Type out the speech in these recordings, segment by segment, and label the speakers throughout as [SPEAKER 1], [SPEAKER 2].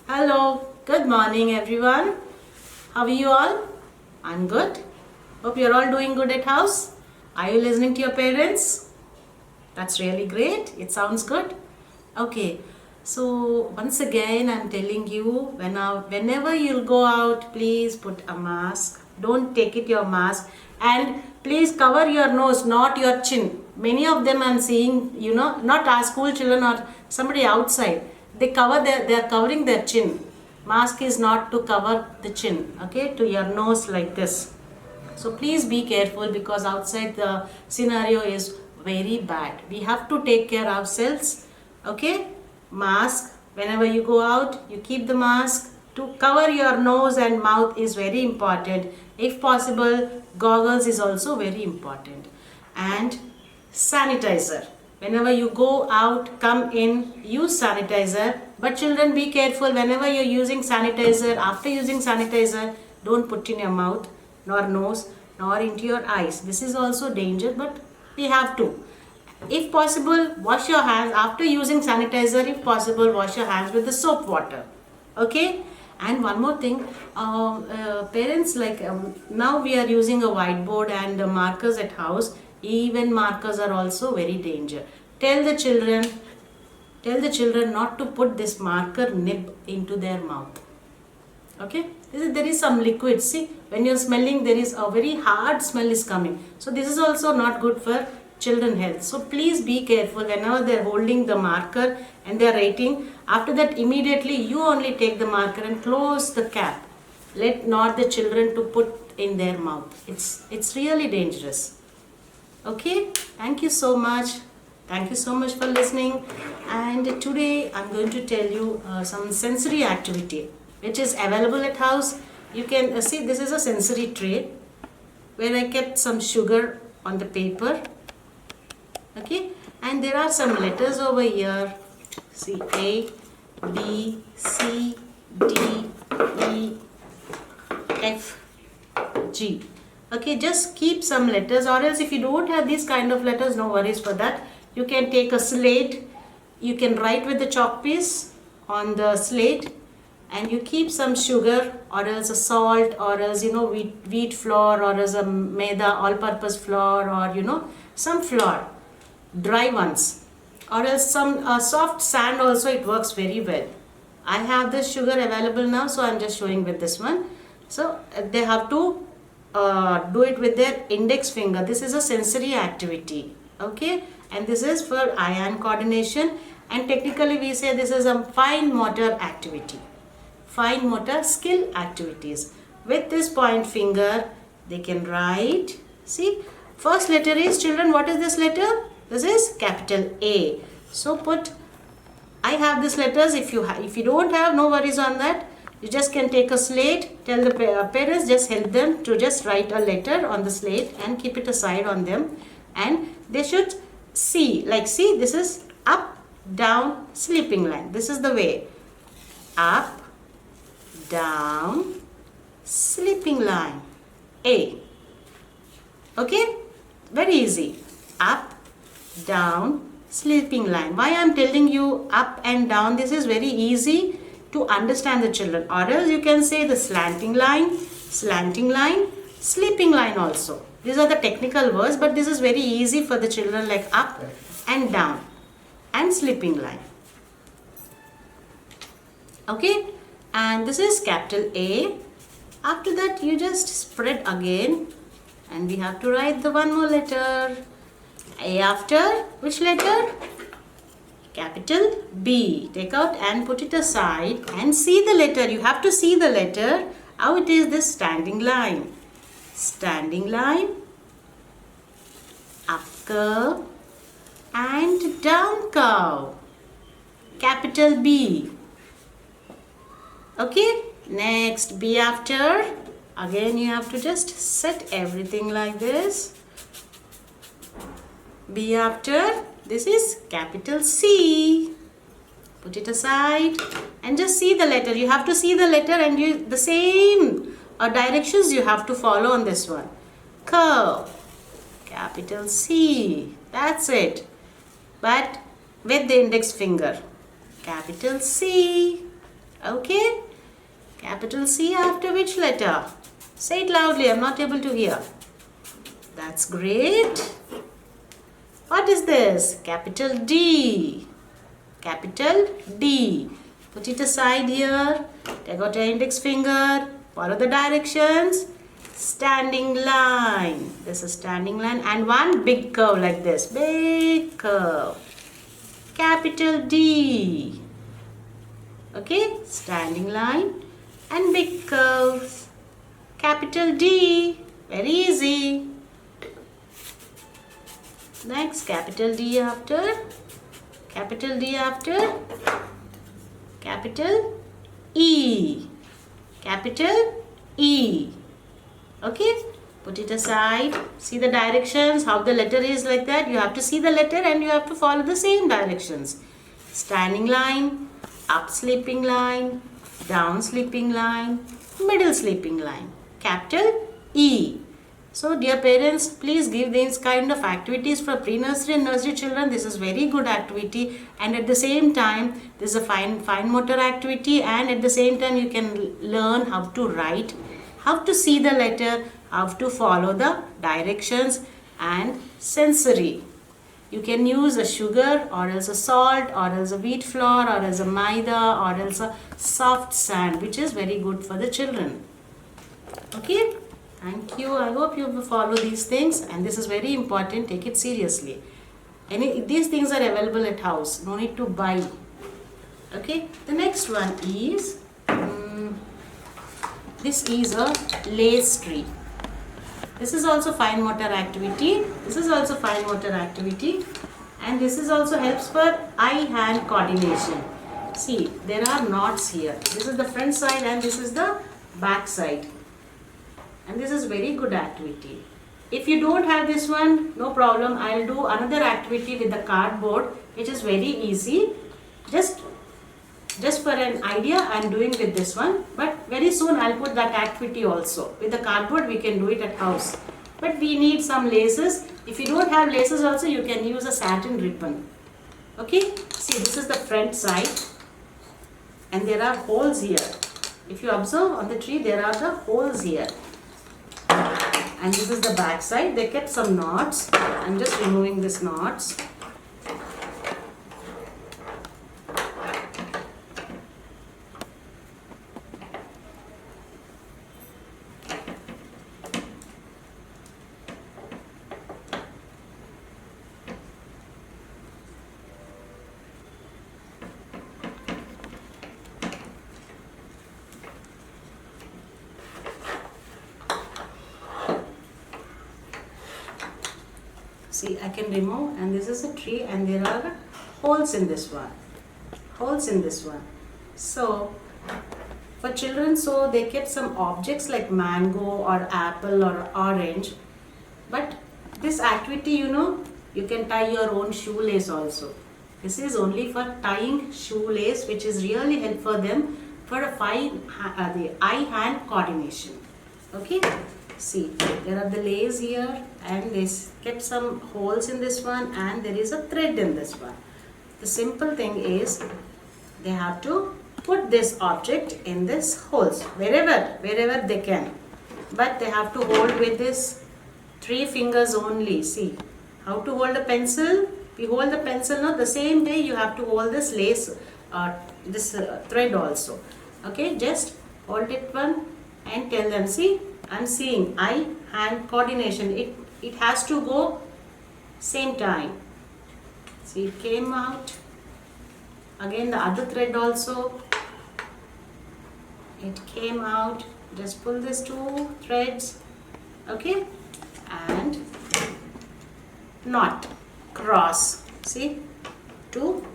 [SPEAKER 1] Hello, good morning everyone. How are you all? I'm good. Hope you're all doing good at house. Are you listening to your parents? That's really great. It sounds good. Okay, so once again, I'm telling you, whenever you'll go out, please put a mask. Don't take it your mask, and please cover your nose, not your chin. Many of them I'm seeing, not our school children or somebody outside. They are covering their chin. Mask is not to cover the chin, okay, to your nose like this. So please be careful because outside the scenario is very bad. We have to take care ourselves. Okay? Mask. Whenever you go out, you keep the mask. To cover your nose and mouth is very important. If possible, goggles is also very important. And sanitizer. Whenever you go out, come in, use sanitizer. But children, be careful whenever you're using sanitizer. After using sanitizer, don't put in your mouth nor nose nor into your eyes. This is also danger, but we have to. If possible, wash your hands after using sanitizer. If possible, wash your hands with the soap water. Okay. And one more thing, parents, now we are using a whiteboard and markers at house. Even markers are also very danger. Tell the children not to put this marker nib into their mouth. Okay, there is some liquid. See, when you're smelling, there is a very hard smell is coming. So this is also not good for children health. So please be careful whenever they're holding the marker and they're writing. After that, immediately you only take the marker and close the cap. Let not the children to put in their mouth. It's really dangerous. Okay, thank you so much. Thank you so much for listening. And today I'm going to tell you some sensory activity which is available at house. You can see this is a sensory tray where I kept some sugar on the paper. Okay, and there are some letters over here. See, A, B, C, D, E, F, G. Okay, just keep some letters, or else if you don't have these kind of letters, no worries for that. You can take a slate, you can write with the chalk piece on the slate, and you keep some sugar or else a salt or else wheat flour or else a maida all purpose flour or some flour, dry ones, or else some soft sand also, it works very well. I have this sugar available now, so I'm just showing with this one. So they have to do it with their index finger. This is a sensory activity, okay, and this is for eye-hand coordination, and technically we say this is a fine motor activity, fine motor skill activities. With this point finger they can write. See, first letter is, children, what is this letter? This is capital A. So put, I have these letters. If you don't have, no worries on that. You just can take a slate, tell the parents, just help them to just write a letter on the slate and keep it aside on them, and they should see, like, see, this is up, down, sleeping line. This is the way. Up, down, sleeping line. A. Okay, very easy. Up, down, sleeping line. Why I'm telling you up and down? This is very easy to understand the children, or else you can say the slanting line, sleeping line also. These are the technical words, but this is very easy for the children, like up and down and sleeping line. Okay, and this is capital A. After that you just spread again, and we have to write the one more letter. A after which letter? Capital B. Take out and put it aside and see the letter. You have to see the letter. How it is, this standing line. Standing line, up curve and down curve. Capital B. Okay, next B after. Again you have to just set everything like this. B after, this is capital C. Put it aside and just see the letter. You have to see the letter, and the same directions you have to follow on this one. Curve, capital C. That's it. But with the index finger. Capital C. Okay? Capital C after which letter? Say it loudly, I'm not able to hear. That's great. What is this? Capital D. Capital D. Put it aside here. Take out your index finger. Follow the directions. Standing line. This is standing line and one big curve like this. Big curve. Capital D. Okay, standing line and big curves. Capital D. Very easy. Next, capital D after. Capital D after. Capital E. Capital E. Okay, put it aside. See the directions, how the letter is like that. You have to see the letter and you have to follow the same directions. Standing line, up sleeping line, down sleeping line, middle sleeping line. Capital E. So dear parents, please give these kind of activities for pre-nursery and nursery children. This is very good activity, and at the same time this is a fine motor activity, and at the same time you can learn how to write, how to see the letter, how to follow the directions, and sensory. You can use a sugar or else a salt or else a wheat flour or else a maida or else a soft sand, which is very good for the children. Okay, thank you. I hope you will follow these things, and this is very important. Take it seriously. These things are available at house. No need to buy. Okay, the next one is this is a lace tree. This is also fine motor activity. This is also fine motor activity, and this is also helps for eye-hand coordination. See, there are knots here. This is the front side and this is the back side. And this is very good activity. If you don't have this one, no problem. I'll do another activity with the cardboard, which is very easy. Just for an idea, I'm doing with this one. But very soon I'll put that activity also. With the cardboard, we can do it at house. But we need some laces. If you don't have laces also, you can use a satin ribbon. Okay? See, this is the front side. And there are holes here. If you observe on the tree, there are the holes here. And this is the back side. They kept some knots. I'm just removing these knots. See, I can remove, and this is a tree and there are holes in this one. Holes in this one. So, for children, so they kept some objects like mango or apple or orange. But this activity, you can tie your own shoelace also. This is only for tying shoelace, which is really helpful for them for a the eye-hand coordination. Okay. See, there are the lace here, and they kept some holes in this one, and there is a thread in this one. The simple thing is they have to put this object in this holes wherever they can. But they have to hold with this 3 fingers only. See how to hold a pencil. We hold the pencil now the same way you have to hold this lace thread also. Okay, just hold it one and tell them, see, I'm seeing eye-hand coordination. It has to go same time. See, it came out. Again the other thread also. It came out. Just pull these 2 threads. Okay. And knot. Cross. See. 2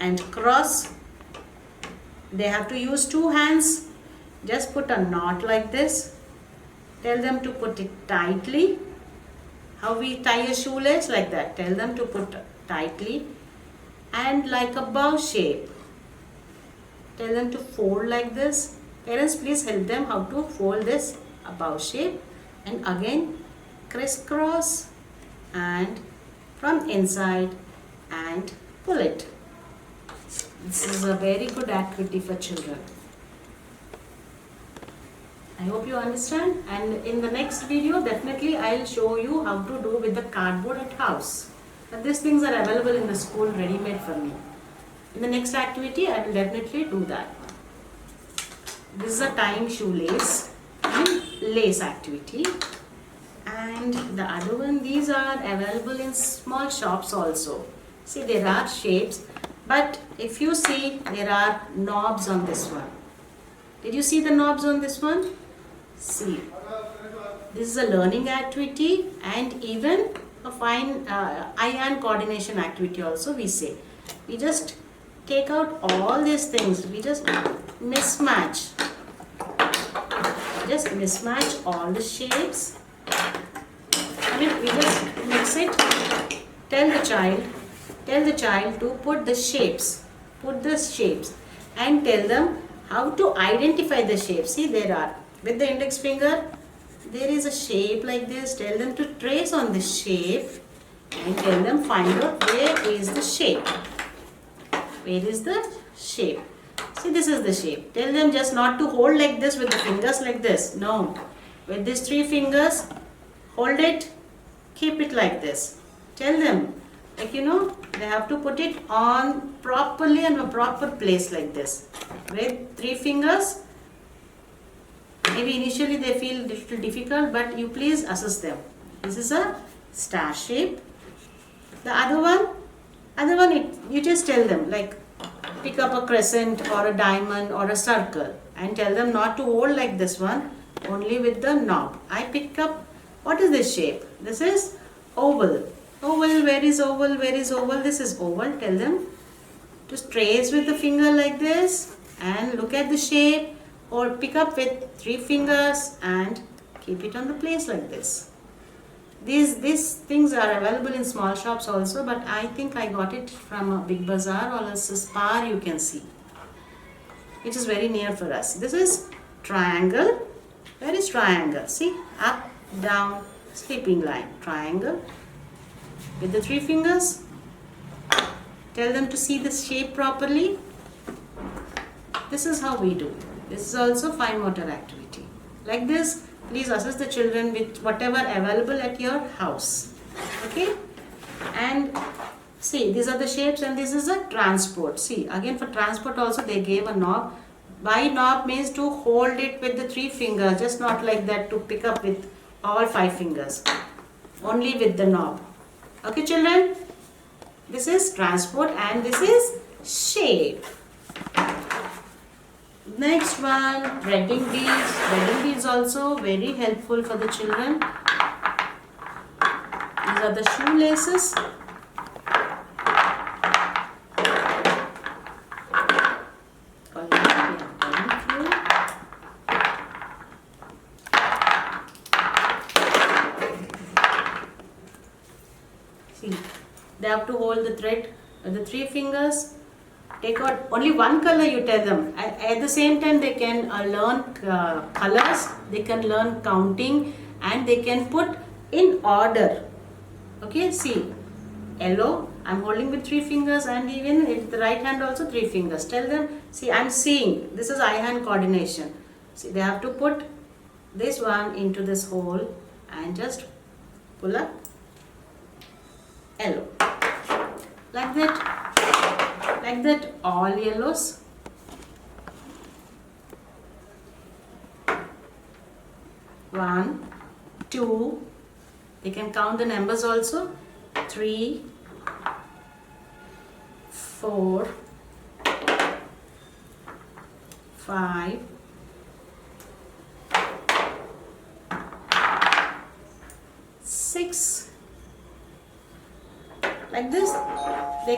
[SPEAKER 1] and cross. They have to use 2 hands. Just put a knot like this. Tell them to put it tightly. How we tie a shoelace, like that. Tell them to put tightly. And like a bow shape. Tell them to fold like this. Parents, please help them how to fold this a bow shape. And again crisscross and from inside and pull it. This is a very good activity for children. I hope you understand, and in the next video definitely I'll show you how to do with the cardboard at house. But these things are available in the school ready-made for me. In the next activity I will definitely do that. This is a tying shoelace and lace activity. And the other one, these are available in small shops also. See, there are shapes, but if you see, there are knobs on this one. Did you see the knobs on this one? See, this is a learning activity and even a fine eye-hand coordination activity also we say. We just take out all these things, we just mismatch. Just mismatch all the shapes. I mean, we just mix it. Tell the child to put the shapes, and tell them how to identify the shapes. See, there are, with the index finger, there is a shape like this. Tell them to trace on the shape and tell them find out where is the shape. Where is the shape? See, this is the shape. Tell them just not to hold like this with the fingers like this. No. With these 3 fingers, hold it, keep it like this. Tell them, like they have to put it on properly and a proper place like this. With 3 fingers, maybe initially they feel a little difficult, but you please assist them. This is a star shape. The other one, you just tell them, like, pick up a crescent or a diamond or a circle and tell them not to hold like this one, only with the knob. I pick up, what is this shape? This is oval. Oval, where is oval? Where is oval? This is oval. Tell them to trace with the finger like this and look at the shape, or pick up with 3 fingers and keep it on the place like this. These things are available in small shops also, but I think I got it from a big bazaar or a Spar, you can see. It is very near for us. This is triangle. Where is triangle? See, up, down, sleeping line, triangle. With the 3 fingers, tell them to see the shape properly. This is how we do. This is also fine motor activity. Like this, please assist the children with whatever available at your house. Okay? And see, these are the shapes and this is a transport. See, again for transport also they gave a knob. By knob means to hold it with the 3 fingers, just not like that to pick up with all 5 fingers. Only with the knob. Okay, children? This is transport and this is shape. Next one, threading beads. Threading beads also very helpful for the children. These are the shoelaces. See, they have to hold the thread with the 3 fingers. Take out only one color, you tell them. At the same time, they can learn colors, they can learn counting, and they can put in order. Okay, see, yellow, I'm holding with 3 fingers, and even with the right hand also 3 fingers. Tell them, see, I'm seeing, this is eye-hand coordination. See, they have to put this one into this hole and just pull up yellow. Like that. Like that, all yellows. One, two. They can count the numbers also. 3, 4, 5, 6. Like this, they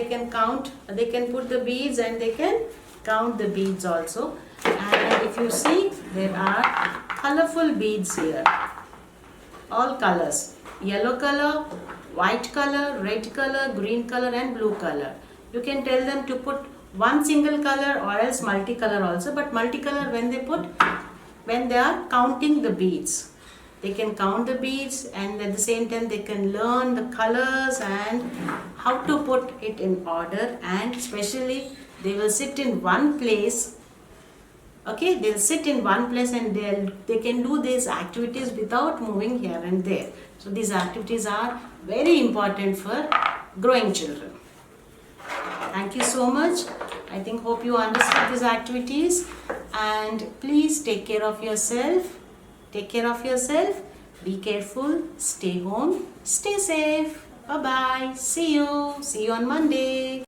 [SPEAKER 1] can count, they can put the beads and they can count the beads also. And if you see, there are colorful beads here, all colors, yellow color, white color, red color, green color and blue color. You can tell them to put one single color or else multicolor also, but multicolor when they are counting the beads. They can count the beads and at the same time they can learn the colors and how to put it in order, and especially they will sit in one place Okay, they'll sit in one place and they can do these activities without moving here and there. So these activities are very important for growing children. Thank you so much. I think hope you understood these activities, and please take care of yourself. Take care of yourself. Be careful. Stay home. Stay safe. Bye bye. See you. See you on Monday.